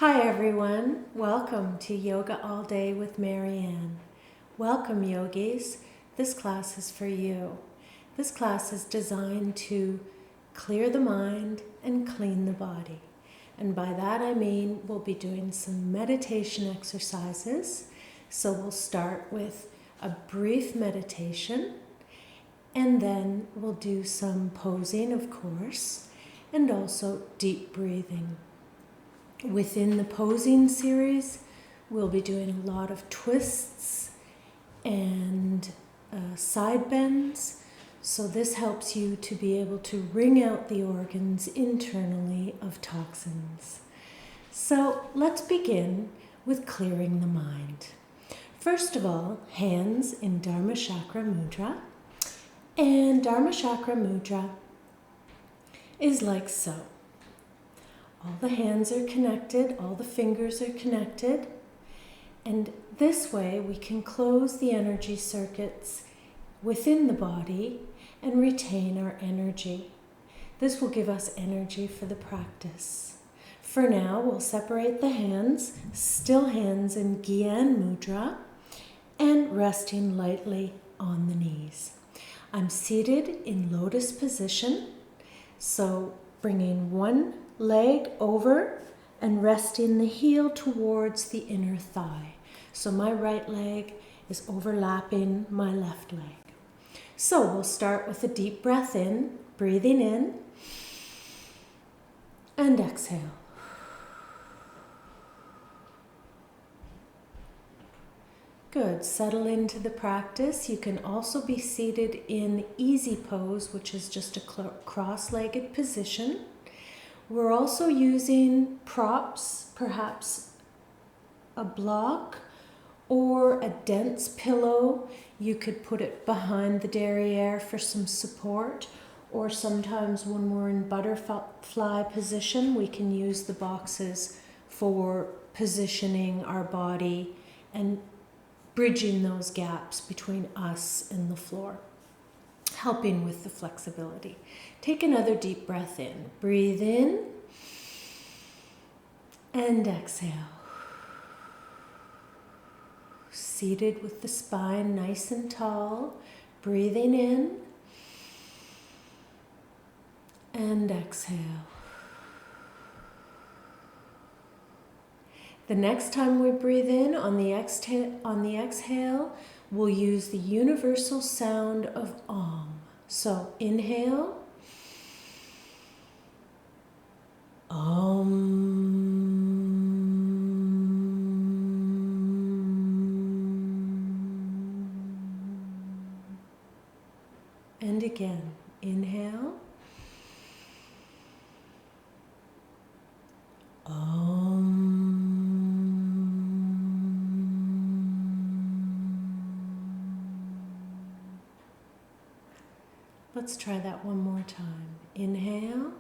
Hi everyone, welcome to Yoga All Day with Marianne. Welcome yogis, this class is for you. This class is designed to clear the mind and clean the body. And by that I mean we'll be doing some meditation exercises. So we'll start with a brief meditation and then we'll do some posing, of course, and also deep breathing. Within the posing series, we'll be doing a lot of twists and side bends. So this helps you to be able to wring out the organs internally of toxins. So let's begin with clearing the mind. First of all, hands in Dharma Chakra Mudra. And Dharma Chakra Mudra is like so. All the hands are connected, all the fingers are connected, and this way we can close the energy circuits within the body and retain our energy. This will give us energy for the practice. For now, we'll separate the hands, still hands in Gyan Mudra, and resting lightly on the knees. I'm seated in lotus position, so bringing one leg over and resting the heel towards the inner thigh. So my right leg is overlapping my left leg. So we'll start with a deep breath in, breathing in, and exhale. Good, settle into the practice. You can also be seated in easy pose, which is just a cross-legged position. We're also using props, perhaps a block or a dense pillow. You could put it behind the derriere for some support, or sometimes when we're in butterfly position, we can use the boxes for positioning our body and bridging those gaps between us and the floor, helping with the flexibility. Take another deep breath in. Breathe in and exhale. Seated with the spine nice and tall. Breathing in and exhale. The next time we breathe in on the exhale, we'll use the universal sound of Om. So inhale, Om. And again, inhale, Om. Let's try that one more time. Inhale.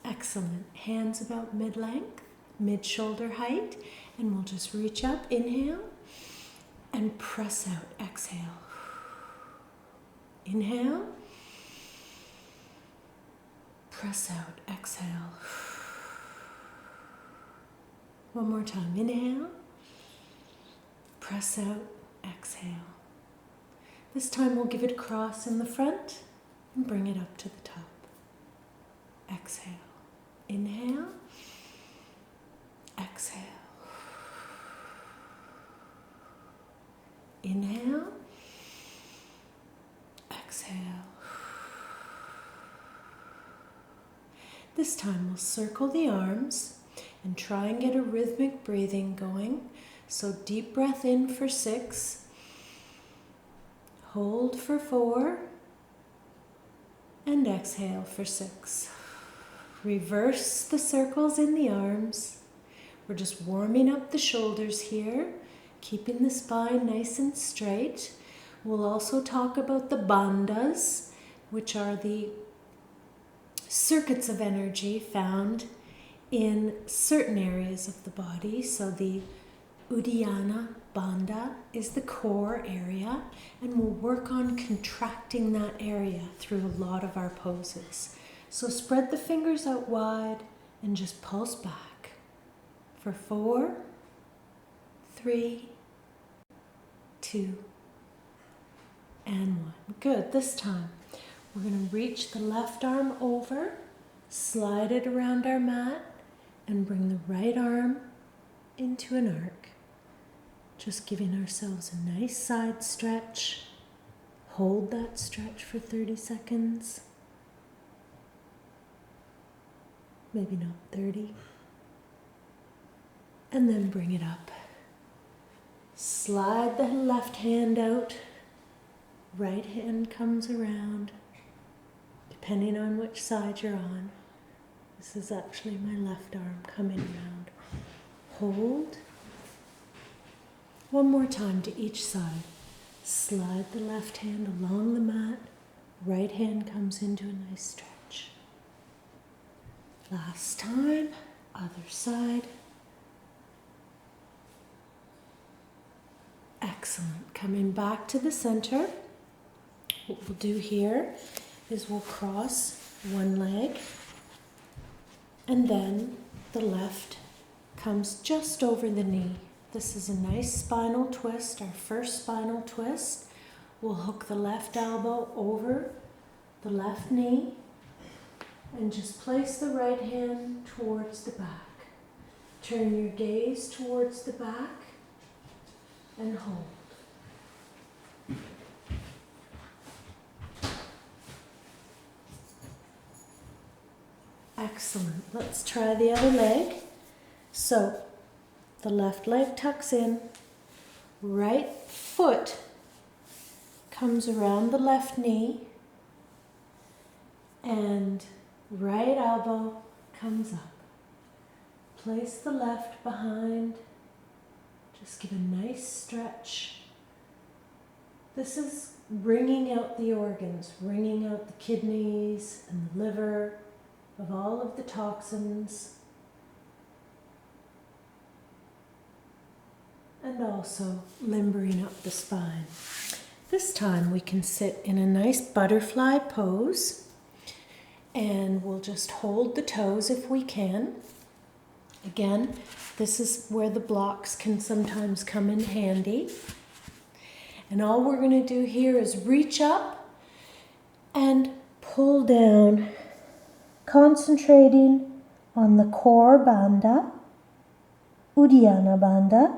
Excellent. Hands about mid-length, mid-shoulder height, and we'll just reach up, inhale, and press out, exhale. Inhale, press out, exhale. One more time, inhale, press out, exhale. This time we'll give it a cross in the front and bring it up to the top. Exhale. Inhale, exhale. Inhale, exhale. This time we'll circle the arms and try and get a rhythmic breathing going. So deep breath in for 6, hold for 4, and exhale for 6. Reverse the circles in the arms. We're just warming up the shoulders here, keeping the spine nice and straight. We'll also talk about the bandhas, which are the circuits of energy found in certain areas of the body. So the Uddiyana bandha is the core area, and we'll work on contracting that area through a lot of our poses. So spread the fingers out wide and just pulse back for 4, 3, 2, and 1. Good. This time we're going to reach the left arm over, slide it around our mat, and bring the right arm into an arc. Just giving ourselves a nice side stretch. Hold that stretch for 30 seconds. Maybe not 30. And then bring it up. Slide the left hand out. Right hand comes around, depending on which side you're on. This is actually my left arm coming around. Hold. One more time to each side. Slide the left hand along the mat. Right hand comes into a nice stretch. Last time, other side. Excellent. Coming back to the center. What we'll do here is we'll cross one leg, and then the left comes just over the knee. This is a nice spinal twist, our first spinal twist. We'll hook the left elbow over the left knee and just place the right hand towards the back. Turn your gaze towards the back and hold. Excellent. Let's try the other leg. So the left leg tucks in, right foot comes around the left knee, and right elbow comes up. Place the left behind. Just give a nice stretch. This is wringing out the organs, wringing out the kidneys and the liver of all of the toxins, and also limbering up the spine. This time we can sit in a nice butterfly pose, and we'll just hold the toes if we can. Again, this is where the blocks can sometimes come in handy. And all we're going to do here is reach up and pull down, concentrating on the core bandha, Uddiyana bandha.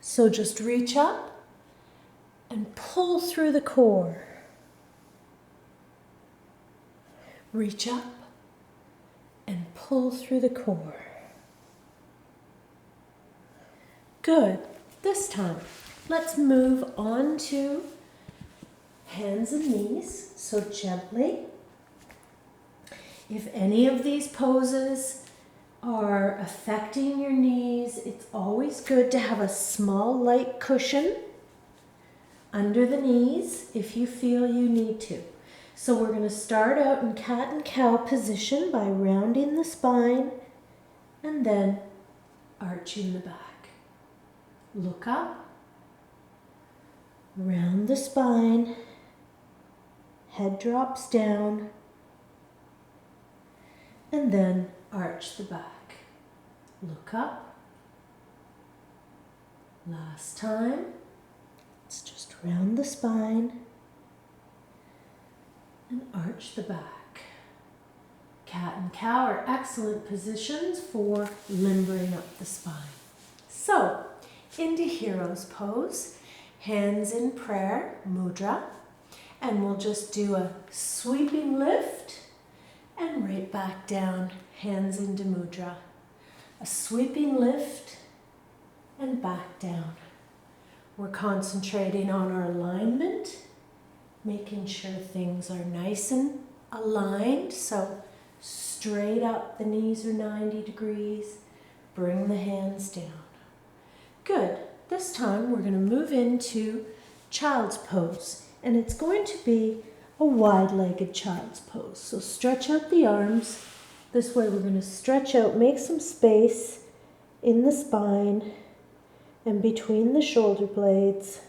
So just reach up and pull through the core. Reach up and pull through the core. Good. This time, let's move on to hands and knees. So gently. If any of these poses are affecting your knees, it's always good to have a small light cushion under the knees if you feel you need to. So we're going to start out in cat and cow position by rounding the spine and then arching the back. Look up, round the spine, head drops down, and then arch the back. Look up. Last time. Let's just round the spine and arch the back. Cat and cow are excellent positions for limbering up the spine. So, into hero's pose, hands in prayer, mudra, and we'll just do a sweeping lift and right back down, hands into mudra. A sweeping lift and back down. We're concentrating on our alignment, making sure things are nice and aligned. So straight up, the knees are 90 degrees. Bring the hands down. Good. This time we're going to move into child's pose, and it's going to be a wide-legged child's pose. So stretch out the arms. This way we're going to stretch out, make some space in the spine, and between the shoulder blades,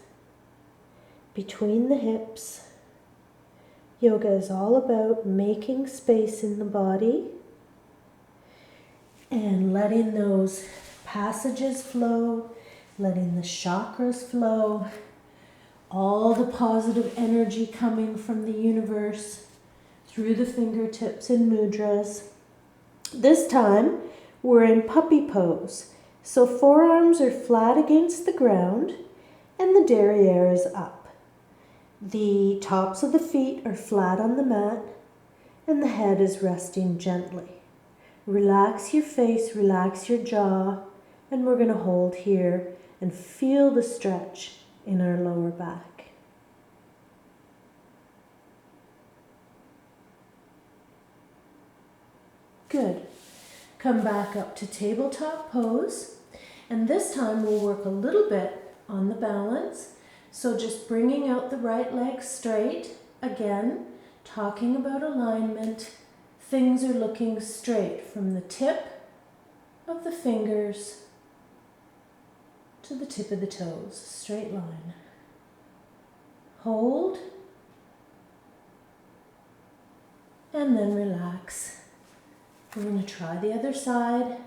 between the hips. Yoga is all about making space in the body and letting those passages flow, letting the chakras flow, all the positive energy coming from the universe through the fingertips and mudras. This time we're in puppy pose. So forearms are flat against the ground and the derriere is up. The tops of the feet are flat on the mat and the head is resting gently. Relax your face, relax your jaw, and we're going to hold here and feel the stretch in our lower back. Good. Come back up to tabletop pose, and this time we'll work a little bit on the balance. So just bringing out the right leg straight. Again, talking about alignment. Things are looking straight from the tip of the fingers to the tip of the toes. Straight line. Hold. And then relax. We're going to try the other side.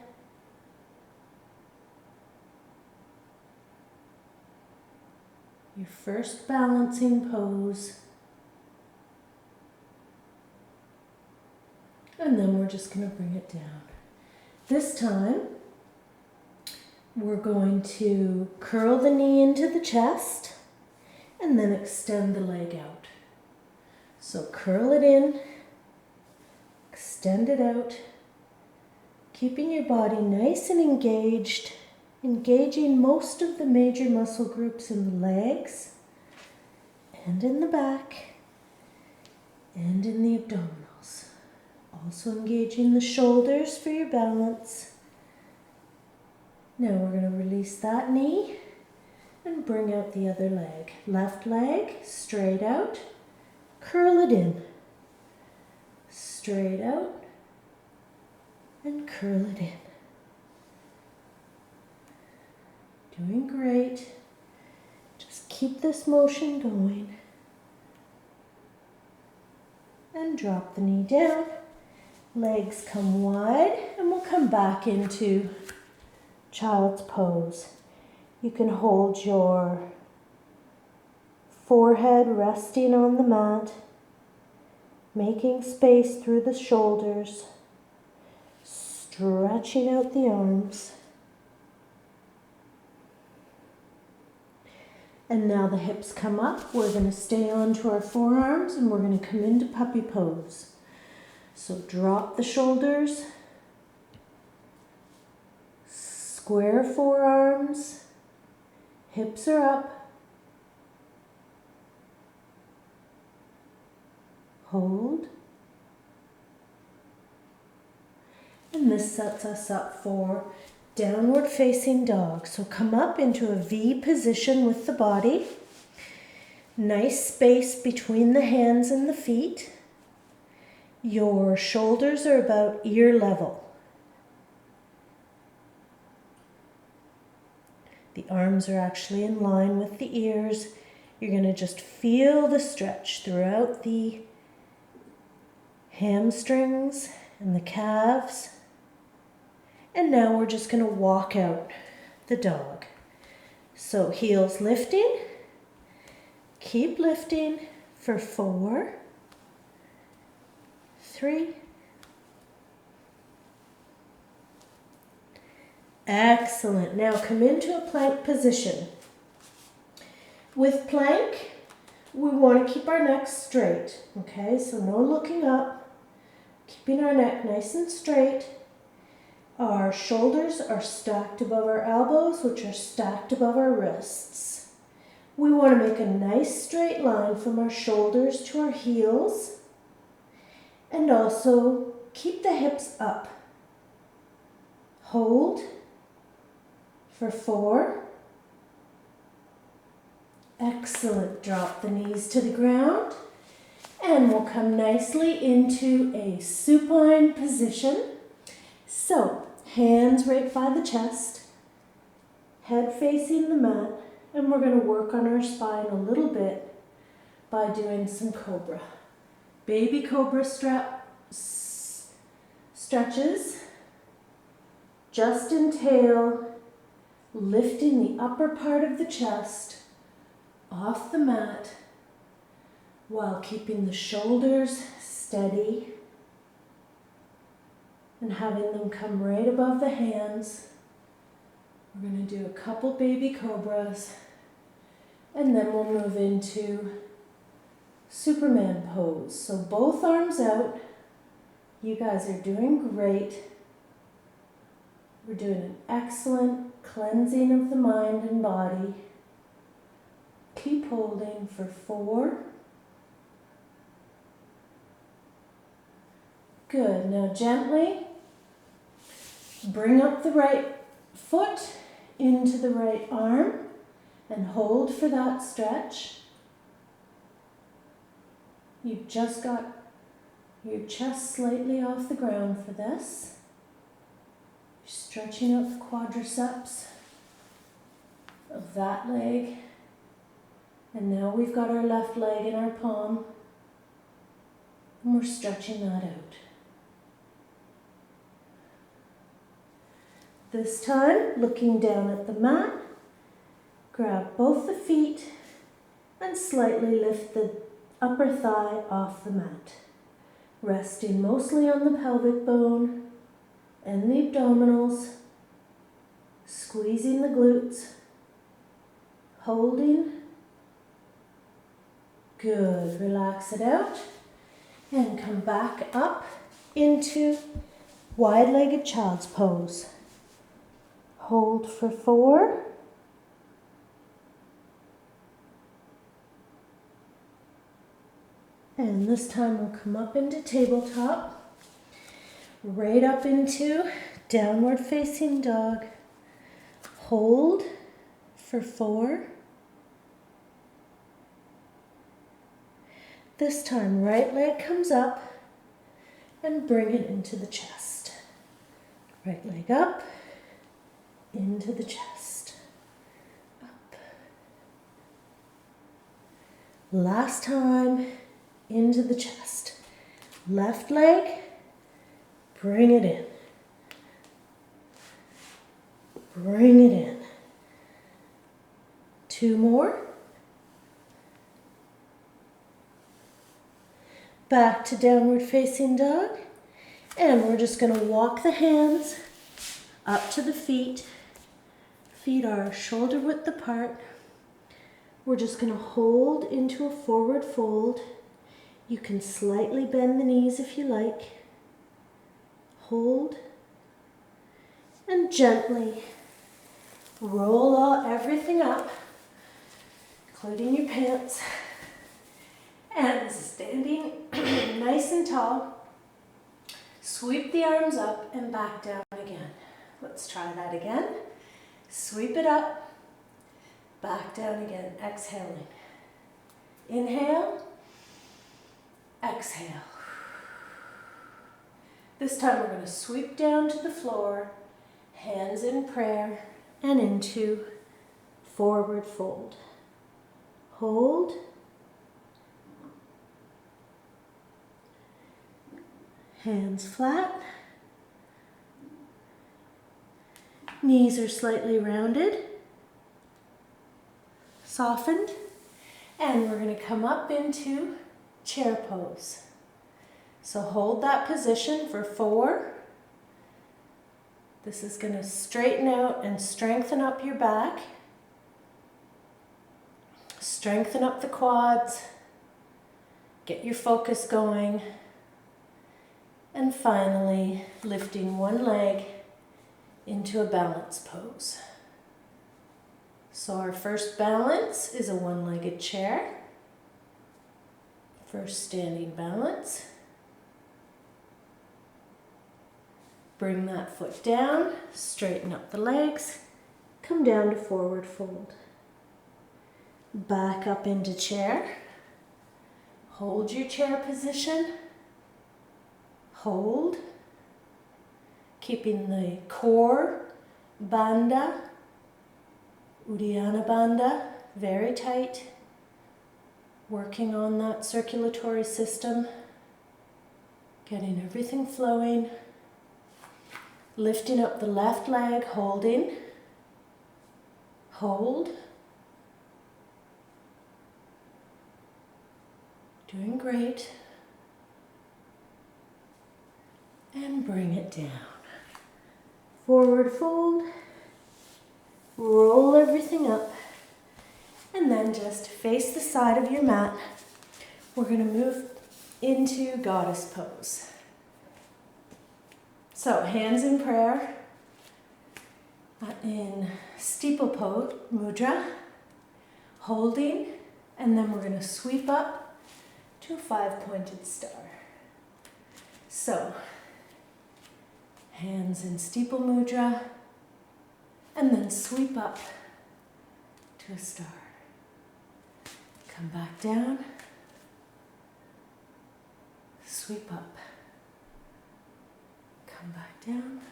Your first balancing pose. And then we're just going to bring it down. This time, we're going to curl the knee into the chest and then extend the leg out. So curl it in, extend it out, keeping your body nice and engaged, engaging most of the major muscle groups in the legs and in the back and in the abdominals. Also engaging the shoulders for your balance. Now we're going to release that knee and bring out the other leg. Left leg, straight out, curl it in. Straight out and curl it in. Doing great. Just keep this motion going. And drop the knee down. Legs come wide and we'll come back into child's pose. You can hold your forehead resting on the mat, making space through the shoulders, stretching out the arms. And now the hips come up. We're going to stay onto our forearms and we're going to come into puppy pose. So drop the shoulders, square forearms, hips are up, hold, and this sets us up for downward facing dog. So come up into a V position with the body. Nice space between the hands and the feet. Your shoulders are about ear level. The arms are actually in line with the ears. You're going to just feel the stretch throughout the hamstrings and the calves. And now we're just going to walk out the dog. So heels lifting. Keep lifting for 4, 3. Excellent. Now come into a plank position. With plank, we want to keep our neck straight. Okay, so no looking up. Keeping our neck nice and straight. Our shoulders are stacked above our elbows, which are stacked above our wrists. We want to make a nice straight line from our shoulders to our heels. And also keep the hips up. Hold for 4. Excellent. Drop the knees to the ground. And we'll come nicely into a supine position. So, hands right by the chest, head facing the mat, and we're going to work on our spine a little bit by doing some cobra. Baby cobra stretches. Just inhale, lifting the upper part of the chest off the mat while keeping the shoulders steady and having them come right above the hands. We're going to do a couple baby cobras and then we'll move into Superman pose. So both arms out. You guys are doing great. We're doing an excellent cleansing of the mind and body. Keep holding for 4. Good. Now gently bring up the right foot into the right arm and hold for that stretch. You've just got your chest slightly off the ground for this. You're stretching out the quadriceps of that leg. And now we've got our left leg in our palm. And we're stretching that out. This time, looking down at the mat, grab both the feet and slightly lift the upper thigh off the mat. Resting mostly on the pelvic bone and the abdominals, squeezing the glutes, holding. Good, relax it out and come back up into wide-legged child's pose. Hold for 4. And this time we'll come up into tabletop. Right up into downward facing dog. Hold for 4. This time right leg comes up and bring it into the chest. Right leg up, into the chest. Up. Last time, into the chest. Left leg, bring it in. Bring it in. 2 more. Back to downward facing dog. And we're just going to walk the hands up to the feet. Feet are shoulder width apart. We're just going to hold into a forward fold. You can slightly bend the knees if you like. Hold. And gently roll everything up, including your pants. And standing nice and tall. Sweep the arms up and back down again. Let's try that again. Sweep it up, back down again, exhaling. Inhale, exhale. This time we're going to sweep down to the floor, hands in prayer, and into forward fold. Hold. Hands flat. Knees are slightly rounded, softened, and we're going to come up into chair pose. So hold that position for 4. This is going to straighten out and strengthen up your back, strengthen up the quads, get your focus going, and finally lifting one leg into a balance pose. So our first balance is a one-legged chair. First standing balance. Bring that foot down, straighten up the legs, come down to forward fold. Back up into chair. Hold your chair position. Hold. Keeping the core, bandha, Uddiyana Bandha, very tight. Working on that circulatory system. Getting everything flowing. Lifting up the left leg, holding. Hold. Doing great. And bring it down. Forward fold. Roll everything up. And then just face the side of your mat. We're going to move into goddess pose. So hands in prayer. In steeple pose, mudra. Holding. And then we're going to sweep up to a 5-pointed star. So, hands in steeple mudra, and then sweep up to a star. Come back down, sweep up, come back down,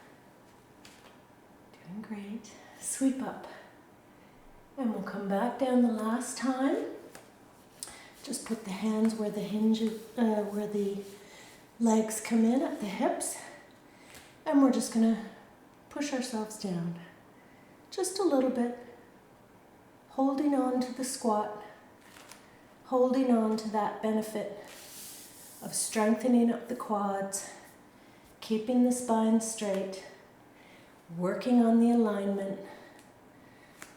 doing great, sweep up, and we'll come back down the last time. Just put the hands where the where the legs come in at the hips, and we're just going to push ourselves down just a little bit, holding on to the squat, holding on to that benefit of strengthening up the quads, keeping the spine straight, working on the alignment.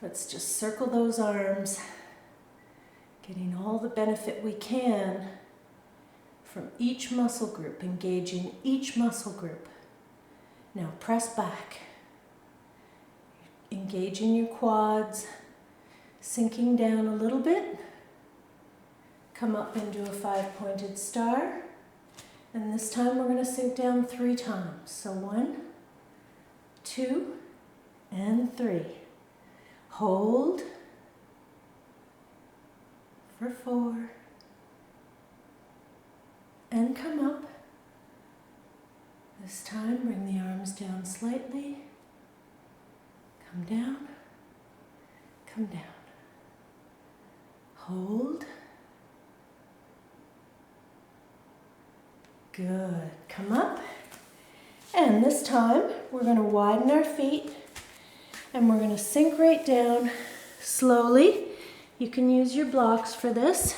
Let's just circle those arms, getting all the benefit we can from each muscle group, engaging each muscle group. Now press back, engaging your quads, sinking down a little bit, come up into a 5-pointed star, and this time we're going to sink down 3 times. So 1, 2, and 3. Hold for 4, and come up. This time bring the arms down slightly, come down, come down. Hold. Good. Come up. And this time we're going to widen our feet and we're going to sink right down slowly. You can use your blocks for this.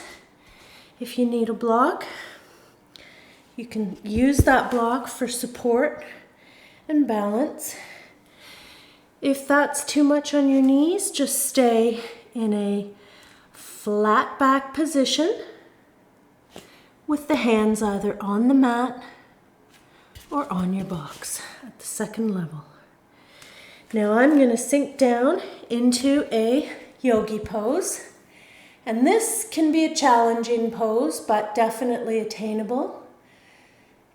If you need a block, you can use that block for support and balance. If that's too much on your knees, just stay in a flat back position with the hands either on the mat or on your box at the second level. Now I'm going to sink down into a yogi pose. And this can be a challenging pose, but definitely attainable.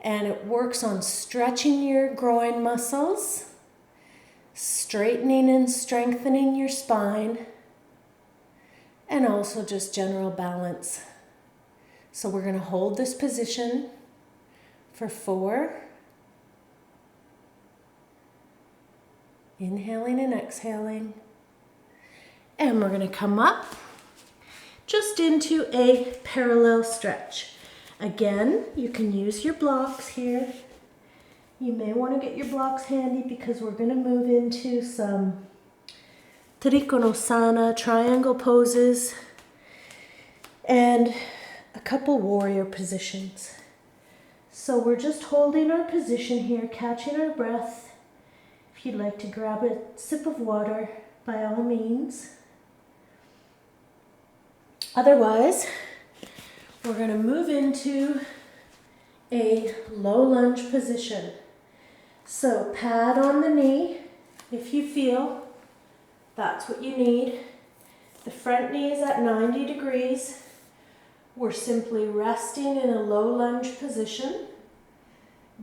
And it works on stretching your groin muscles, straightening and strengthening your spine, and also just general balance. So we're going to hold this position for 4. Inhaling and exhaling. And we're going to come up just into a parallel stretch. Again, you can use your blocks here. You may want to get your blocks handy because we're going to move into some Trikonasana, triangle poses, and a couple warrior positions. So we're just holding our position here, catching our breath. If you'd like to grab a sip of water, by all means. Otherwise, we're going to move into a low lunge position. So pad on the knee if you feel that's what you need. The front knee is at 90 degrees. We're simply resting in a low lunge position,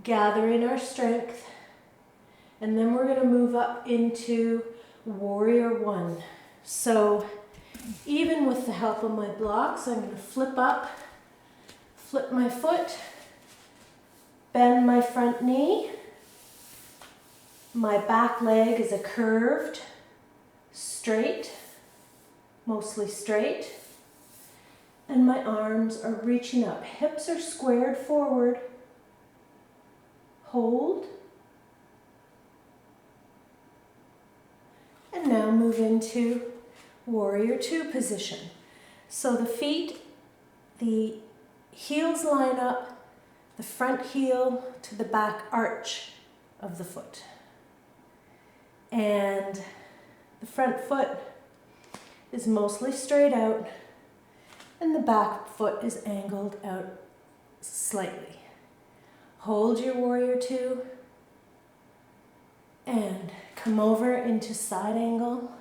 gathering our strength, and then we're going to move up into warrior 1. So even with the help of my blocks, I'm going to flip up, flip my foot, bend my front knee. My back leg is a curved, straight mostly straight. And my arms are reaching up. Hips are squared forward. Hold. And now move into Warrior Two position. So the feet, the heels line up, the front heel to the back arch of the foot. And the front foot is mostly straight out, and the back foot is angled out slightly. Hold your Warrior Two and come over into side angle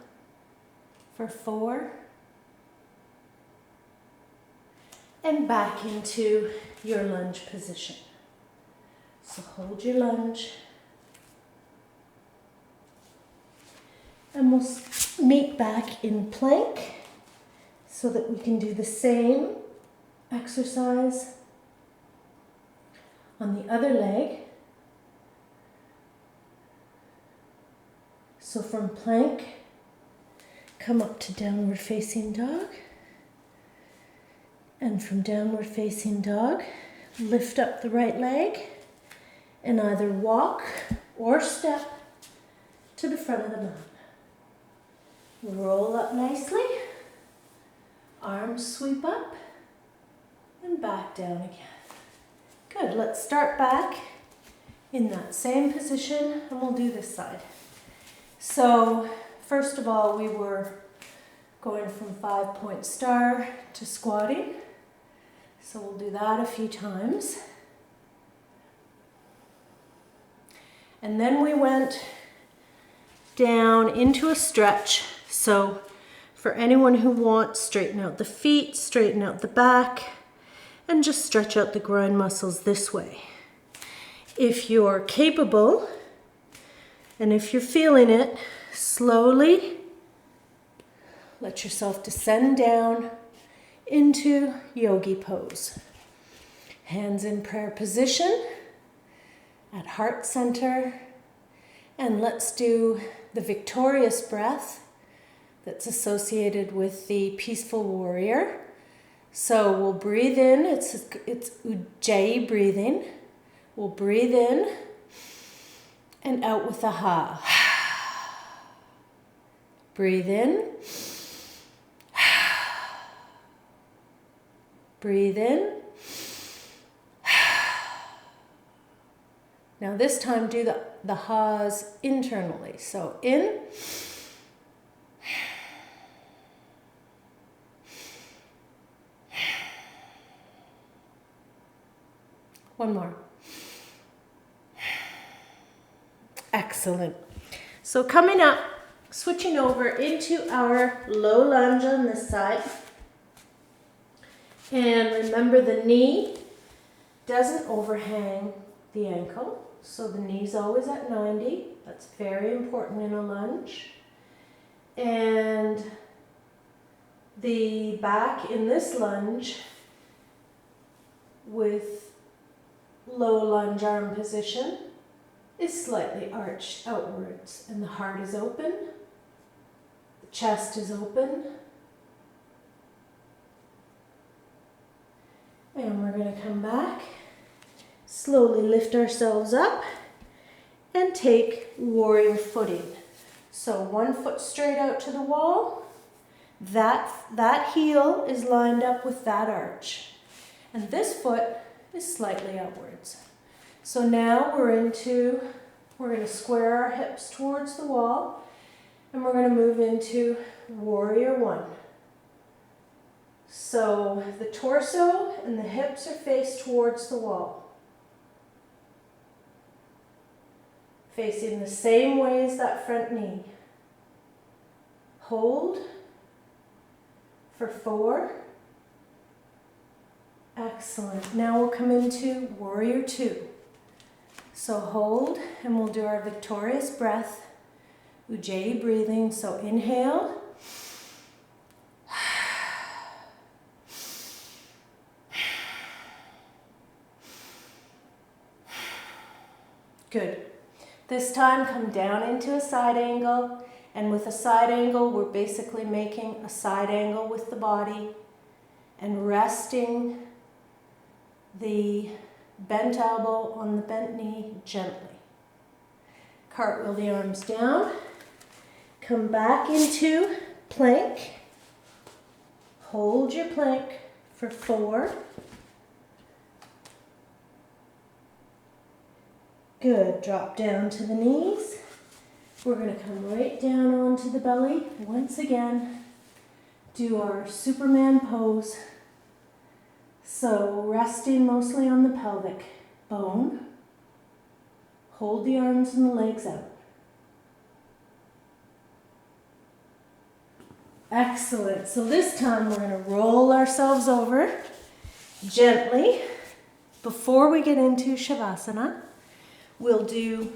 for 4 and back into your lunge position. So hold your lunge and we'll meet back in plank so that we can do the same exercise on the other leg. So from plank, come up to downward facing dog. And from downward facing dog, lift up the right leg and either walk or step to the front of the mat. Roll up nicely, arms sweep up and back down again. Good, let's start back in that same position and we'll do this side. So first of all, we were going from 5-point star to squatting. So we'll do that a few times. And then we went down into a stretch. So for anyone who wants, straighten out the feet, straighten out the back, and just stretch out the groin muscles this way. If you're capable, and if you're feeling it, slowly let yourself descend down into yogi pose. Hands in prayer position at heart center. And let's do the victorious breath that's associated with the peaceful warrior. So we'll breathe in, it's Ujjayi breathing. We'll breathe in and out with a ha. Breathe in. Breathe in. Now this time do the ha's internally. So in. One more. Excellent. So coming up, switching over into our low lunge on this side. And remember the knee doesn't overhang the ankle. So the knee's always at 90. That's very important in a lunge. And the back in this lunge with low lunge arm position is slightly arched outwards. And the heart is open. The chest is open. And we're going to come back, slowly lift ourselves up and take warrior footing. So one foot straight out to the wall. That heel is lined up with that arch. And this foot is slightly outwards. So now we're going to square our hips towards the wall and we're going to move into warrior one. So the torso and the hips are faced towards the wall. Facing the same way as that front knee. Hold for 4. Excellent. Now we'll come into warrior 2. So hold and we'll do our victorious breath. Ujjayi breathing. So inhale. Good. This time come down into a side angle And with a side angle, we're basically making a side angle with the body and resting the bent elbow on the bent knee gently. Cartwheel the arms down. Come back into plank. Hold your plank for 4. Good. Drop down to the knees. We're going to come right down onto the belly. Once again, do our Superman pose. So resting mostly on the pelvic bone. Hold the arms and the legs out. Excellent. So this time we're going to roll ourselves over gently. Before we get into Shavasana, we'll do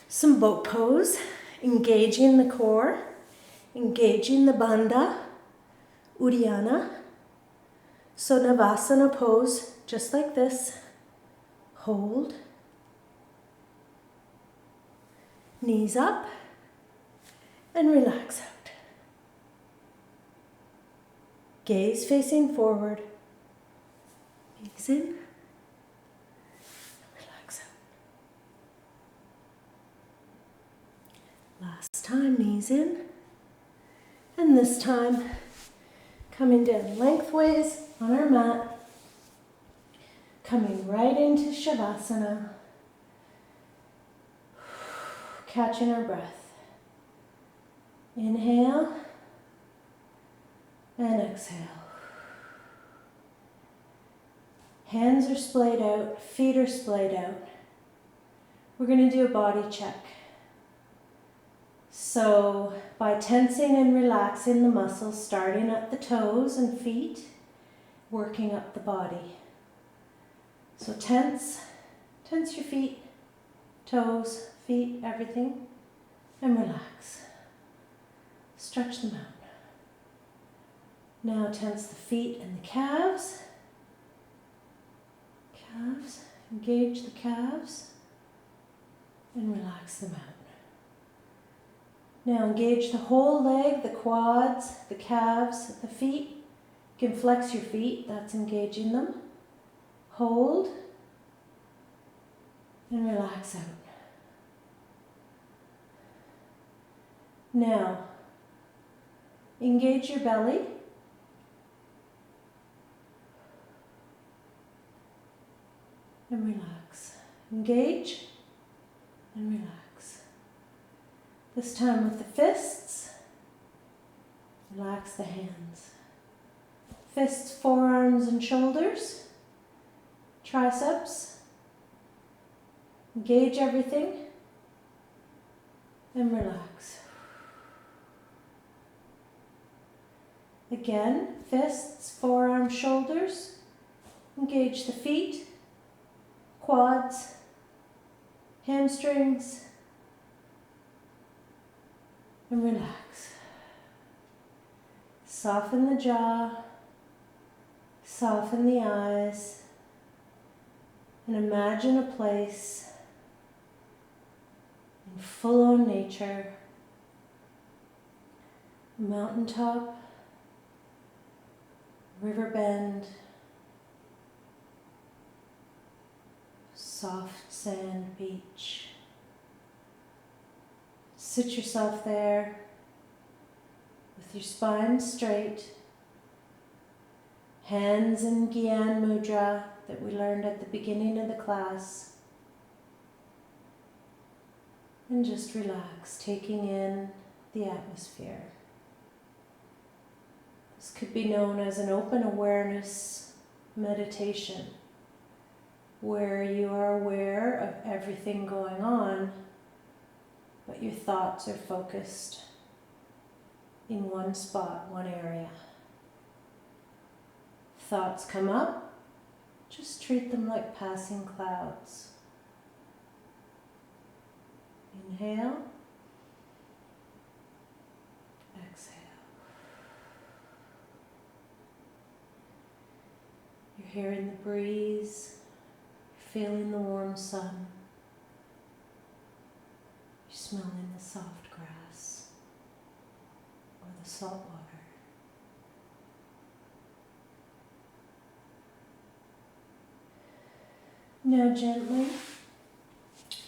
some boat pose, engaging the core, engaging the bandha, uddiyana. So Navasana pose, just like this. Hold. Knees up and relax out. Gaze facing forward. Knees in. Relax out. Last time, knees in. And this time, coming down lengthways on our mat. Coming right into Shavasana. Catching our breath. Inhale and exhale. Hands are splayed out, feet are splayed out. We're going to do a body check. So by tensing and relaxing the muscles, starting at the toes and feet, working up the body. So tense your feet, toes, feet, everything, and relax. Stretch them out. Now tense the feet and the calves. Calves, engage the calves and relax them out. Now engage the whole leg, the quads, the calves, the feet. You can flex your feet, that's engaging them. Hold and relax out. Now, engage your belly. And relax. Engage and relax. This time with the fists, relax the hands. Fists, forearms and shoulders, triceps. Engage everything and relax. Again, fists, forearms, shoulders. Engage the feet, quads, hamstrings, and relax. Soften the jaw, soften the eyes, and imagine a place in full-on nature, a mountaintop, river bend, soft sand beach. Sit yourself there with your spine straight, hands in Gyan Mudra that we learned at the beginning of the class. And just relax, taking in the atmosphere. This could be known as an open awareness meditation, where you are aware of everything going on, but your thoughts are focused in one spot, one area. Thoughts come up, just treat them like passing clouds. Inhale, exhale. You're hearing the breeze, feeling the warm sun. You're smelling the soft grass. of salt water. Now gently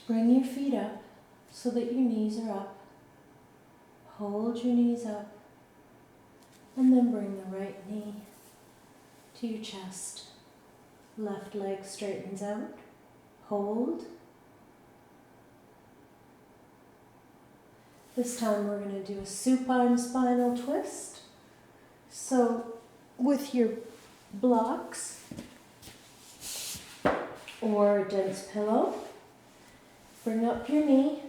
bring your feet up so that your knees are up. Hold your knees up and then bring the right knee to your chest. Left leg straightens out. Hold. This time we're going to do a supine spinal twist. So with your blocks or a dense pillow, bring up your knee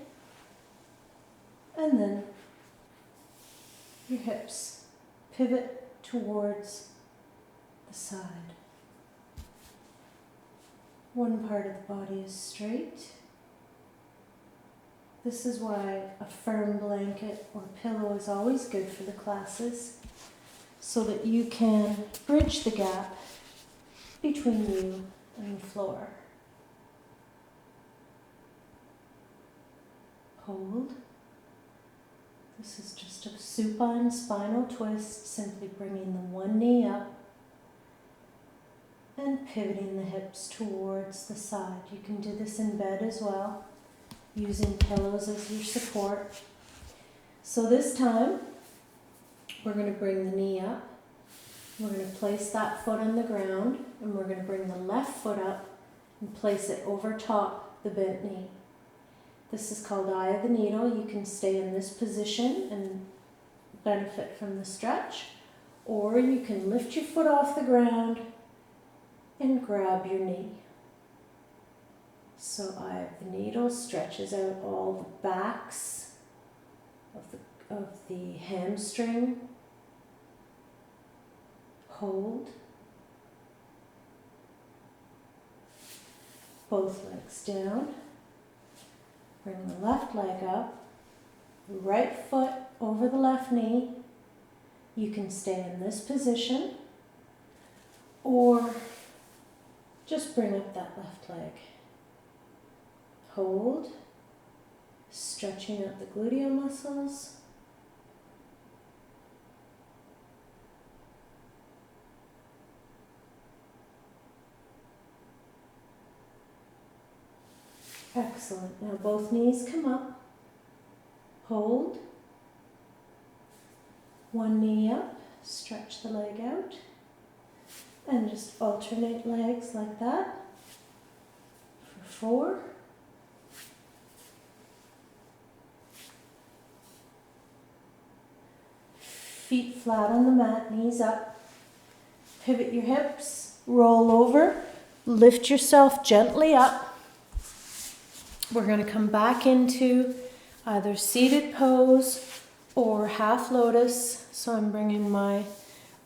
and then your hips pivot towards the side. One part of the body is straight. This is why a firm blanket or pillow is always good for the classes, so that you can bridge the gap between you and the floor. Hold. This is just a supine spinal twist, simply bringing the one knee up and pivoting the hips towards the side. You can do this in bed as well, using pillows as your support. So this time, we're going to bring the knee up. We're going to place that foot on the ground, and we're going to bring the left foot up and place it over top the bent knee. This is called eye of the needle. You can stay in this position and benefit from the stretch, or you can lift your foot off the ground and grab your knee. So eye of the needle stretches out all the backs of the hamstring. Hold. Both legs down. Bring the left leg up. Right foot over the left knee. You can stay in this position, or just bring up that left leg. Hold, stretching out the gluteal muscles. Excellent. Now both knees come up. Hold. One knee up, stretch the leg out. And just alternate legs like that for 4. Feet flat on the mat, knees up. Pivot your hips, roll over, lift yourself gently up. We're going to come back into either seated pose or half lotus. So I'm bringing my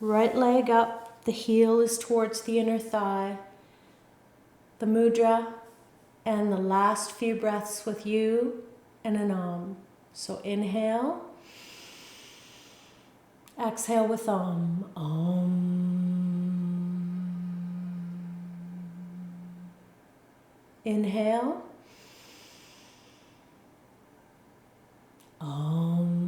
right leg up, the heel is towards the inner thigh, the mudra, and the last few breaths with you and an Om. So inhale, exhale with Om. Om. Inhale. Om.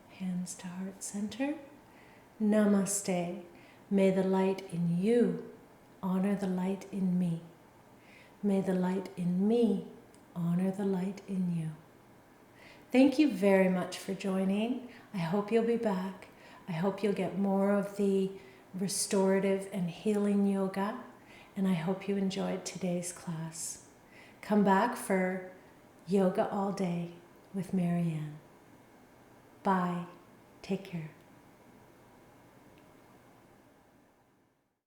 Hands to heart center. Namaste. May the light in you honor the light in me. May the light in me honor the light in you. Thank you very much for joining. I hope you'll be back. I hope you'll get more of the restorative and healing yoga, and I hope you enjoyed today's class. Come back for Yoga All Day with Marianne. Bye. Take care.